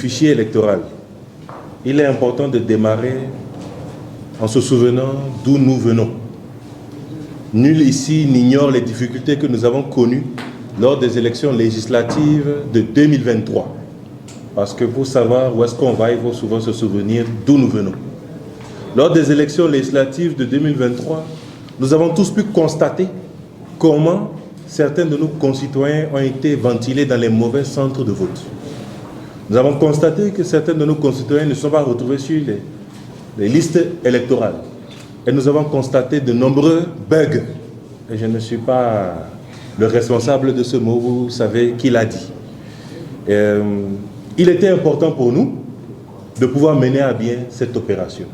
fichier électoral, il est important de démarrer en se souvenant d'où nous venons. Nul ici n'ignore les difficultés que nous avons connues lors des élections législatives de 2023. Parce que pour savoir où est-ce qu'on va, il faut souvent se souvenir d'où nous venons. Lors des élections législatives de 2023, nous avons tous pu constater comment certains de nos concitoyens ont été ventilés dans les mauvais centres de vote. Nous avons constaté que certains de nos concitoyens ne sont pas retrouvés sur les listes électorales. Et nous avons constaté de nombreux bugs. Et je ne suis pas le responsable de ce mot, vous savez qui l'a dit. Il était important pour nous de pouvoir mener à bien cette opération.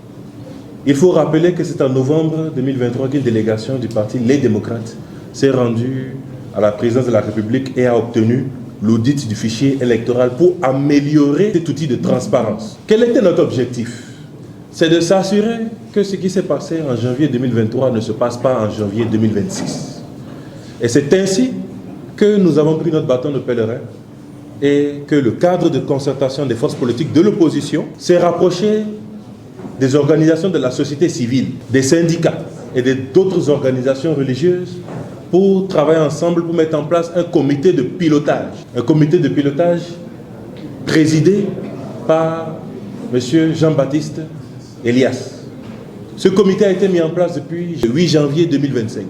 Il faut rappeler que c'est en novembre 2023 qu'une délégation du parti Les Démocrates s'est rendue à la présidence de la République et a obtenu l'audit du fichier électoral pour améliorer cet outil de transparence. Quel était notre objectif? C'est de s'assurer que ce qui s'est passé en janvier 2023 ne se passe pas en janvier 2026. Et c'est ainsi que nous avons pris notre bâton de pèlerin et que le cadre de concertation des forces politiques de l'opposition s'est rapproché des organisations de la société civile, des syndicats et d'autres organisations religieuses pour travailler ensemble pour mettre en place un comité de pilotage. Un comité de pilotage présidé par M. Jean-Baptiste Elias. Ce comité a été mis en place depuis le 8 janvier 2025.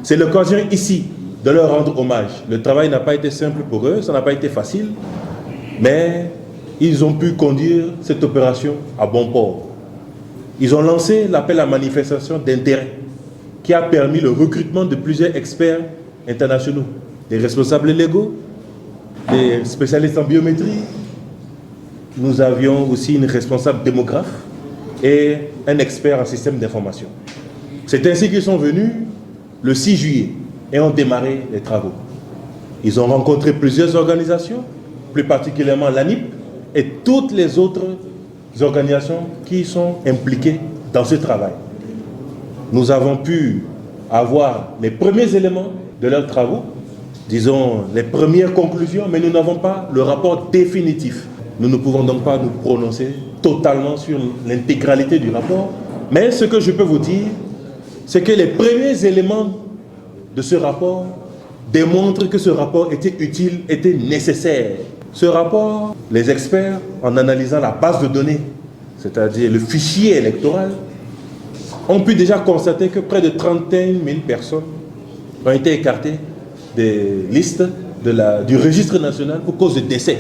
C'est l'occasion ici de leur rendre hommage. Le travail n'a pas été simple pour eux, ça n'a pas été facile, mais ils ont pu conduire cette opération à bon port. Ils ont lancé l'appel à manifestation d'intérêt qui a permis le recrutement de plusieurs experts internationaux, des responsables légaux, des spécialistes en biométrie. Nous avions aussi une responsable démographe et un expert en système d'information. C'est ainsi qu'ils sont venus le 6 juillet et ont démarré les travaux. Ils ont rencontré plusieurs organisations, plus particulièrement l'ANIP et toutes les autres organisations qui sont impliquées dans ce travail. Nous avons pu avoir les premiers éléments de leurs travaux, disons les premières conclusions, mais nous n'avons pas le rapport définitif. Nous ne pouvons donc pas nous prononcer totalement sur l'intégralité du rapport, mais ce que je peux vous dire, c'est que les premiers éléments de ce rapport démontrent que ce rapport était utile, était nécessaire. Ce rapport, les experts, en analysant la base de données, c'est-à-dire le fichier électoral, ont pu déjà constater que près de 31 000 personnes ont été écartées des listes du registre national pour cause de décès.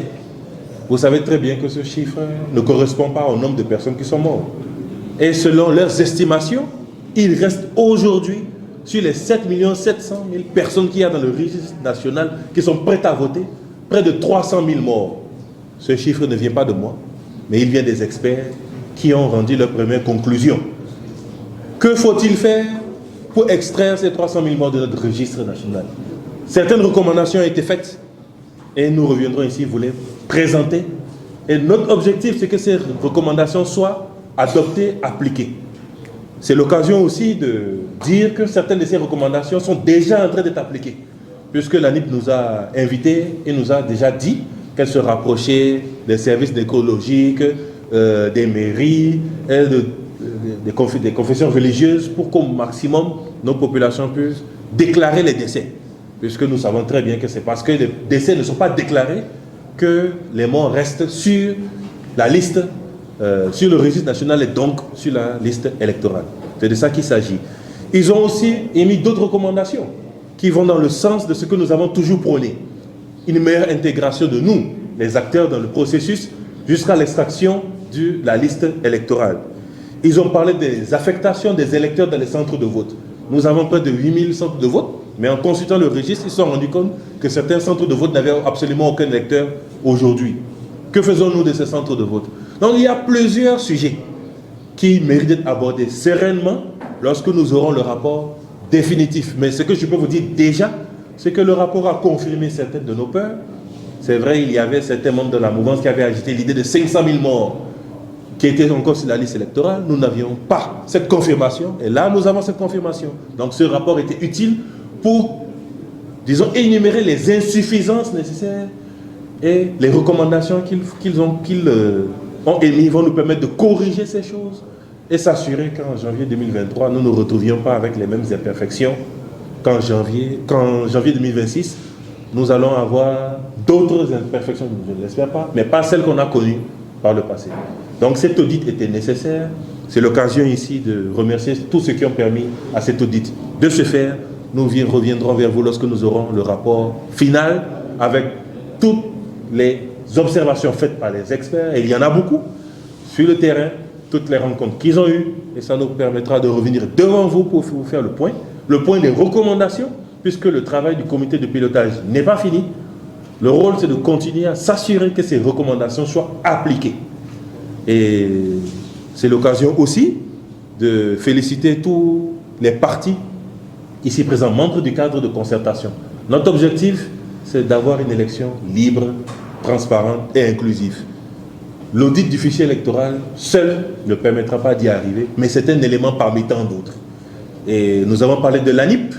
Vous savez très bien que ce chiffre ne correspond pas au nombre de personnes qui sont mortes. Et selon leurs estimations, il reste aujourd'hui, sur les 7 700 000 personnes qu'il y a dans le registre national qui sont prêtes à voter, près de 300 000 morts. Ce chiffre ne vient pas de moi, mais il vient des experts qui ont rendu leurs premières conclusions. Que faut-il faire pour extraire ces 300 000 morts de notre registre national? Certaines recommandations ont été faites et nous reviendrons ici vous les présenter. Et notre objectif, c'est que ces recommandations soient adoptées, appliquées. C'est l'occasion aussi de dire que certaines de ces recommandations sont déjà en train d'être appliquées, puisque l'ANIP nous a invités et nous a déjà dit qu'elle se rapprochait des services écologiques, des mairies, et des confessions religieuses pour qu'au maximum nos populations puissent déclarer les décès. Puisque nous savons très bien que c'est parce que les décès ne sont pas déclarés que les morts restent sur la liste, sur le registre national et donc sur la liste électorale. C'est de ça qu'il s'agit. Ils ont aussi émis d'autres recommandations qui vont dans le sens de ce que nous avons toujours prôné. Une meilleure intégration de nous, les acteurs dans le processus, jusqu'à l'extraction de la liste électorale. Ils ont parlé des affectations des électeurs dans les centres de vote. Nous avons près de 8000 centres de vote, mais en consultant le registre, ils se sont rendus compte que certains centres de vote n'avaient absolument aucun électeur aujourd'hui. Que faisons-nous de ces centres de vote? Donc il y a plusieurs sujets qui méritent d'être abordés sereinement lorsque nous aurons le rapport définitif. Mais ce que je peux vous dire déjà, c'est que le rapport a confirmé certaines de nos peurs. C'est vrai, il y avait certains membres de la mouvance qui avaient agité l'idée de 500 000 morts qui étaient encore sur la liste électorale. Nous n'avions pas cette confirmation. Et là, nous avons cette confirmation. Donc ce rapport était utile pour, disons, énumérer les insuffisances nécessaires Et les recommandations qu'ils ont émises vont nous permettre de corriger ces choses et s'assurer qu'en janvier 2023, nous ne nous retrouvions pas avec les mêmes imperfections qu'en janvier 2026. Nous allons avoir d'autres imperfections, je ne l'espère pas, mais pas celles qu'on a connues par le passé. Donc cet audit était nécessaire. C'est l'occasion ici de remercier tous ceux qui ont permis à cet audit de se faire. Nous reviendrons vers vous lorsque nous aurons le rapport final avec toutes les observations faites par les experts, et il y en a beaucoup, sur le terrain, toutes les rencontres qu'ils ont eues, et ça nous permettra de revenir devant vous pour vous faire le point des recommandations, puisque le travail du comité de pilotage n'est pas fini. Le rôle, c'est de continuer à s'assurer que ces recommandations soient appliquées. Et c'est l'occasion aussi de féliciter tous les partis ici présents, membres du cadre de concertation. Notre objectif, c'est d'avoir une élection libre, transparente et inclusive. L'audit du fichier électoral seul ne permettra pas d'y arriver, mais c'est un élément parmi tant d'autres. Et nous avons parlé de l'ANIP.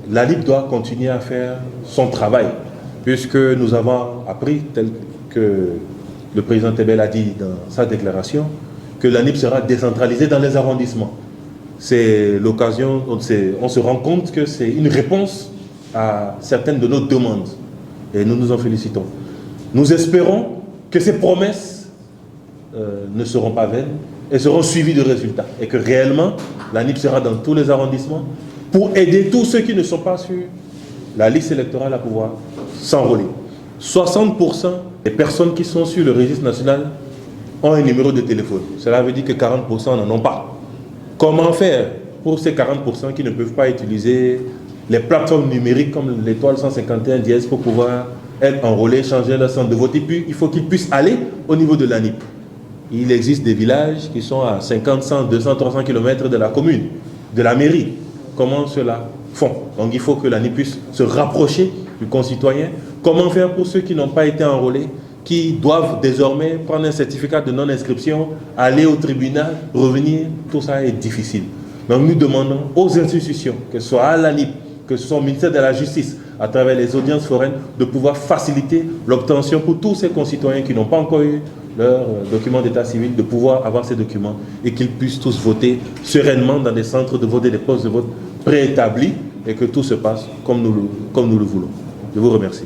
L'ANIP doit continuer à faire son travail, puisque nous avons appris, tel que le président Tebel a dit dans sa déclaration, que l'ANIP sera décentralisée dans les arrondissements. C'est l'occasion, on se rend compte que c'est une réponse à certaines de nos demandes. Et nous nous en félicitons. Nous espérons que ces promesses ne seront pas vaines et seront suivies de résultats. Et que réellement, l'ANIP sera dans tous les arrondissements pour aider tous ceux qui ne sont pas sur la liste électorale à pouvoir s'enrôler. 60% des personnes qui sont sur le registre national ont un numéro de téléphone. Cela veut dire que 40% n'en ont pas. Comment faire pour ces 40% qui ne peuvent pas utiliser les plateformes numériques comme l'étoile 151 dièse pour pouvoir être enrôlés, changer leur centre de vote? Et puis, il faut qu'ils puissent aller au niveau de l'ANIP. Il existe des villages qui sont à 50, 100, 200, 300 km de la commune, de la mairie. Comment cela font? Donc, il faut que l'ANIP puisse se rapprocher du concitoyen. Comment faire pour ceux qui n'ont pas été enrôlés, qui doivent désormais prendre un certificat de non-inscription, aller au tribunal, revenir? Tout ça est difficile. Donc, nous demandons aux institutions, que ce soit à l'ANIP, que ce soit au ministère de la Justice, à travers les audiences foraines, de pouvoir faciliter l'obtention pour tous ces concitoyens qui n'ont pas encore eu leur document d'état civil, de pouvoir avoir ces documents et qu'ils puissent tous voter sereinement dans des centres de vote et des postes de vote préétablis et que tout se passe comme nous le voulons. Je vous remercie.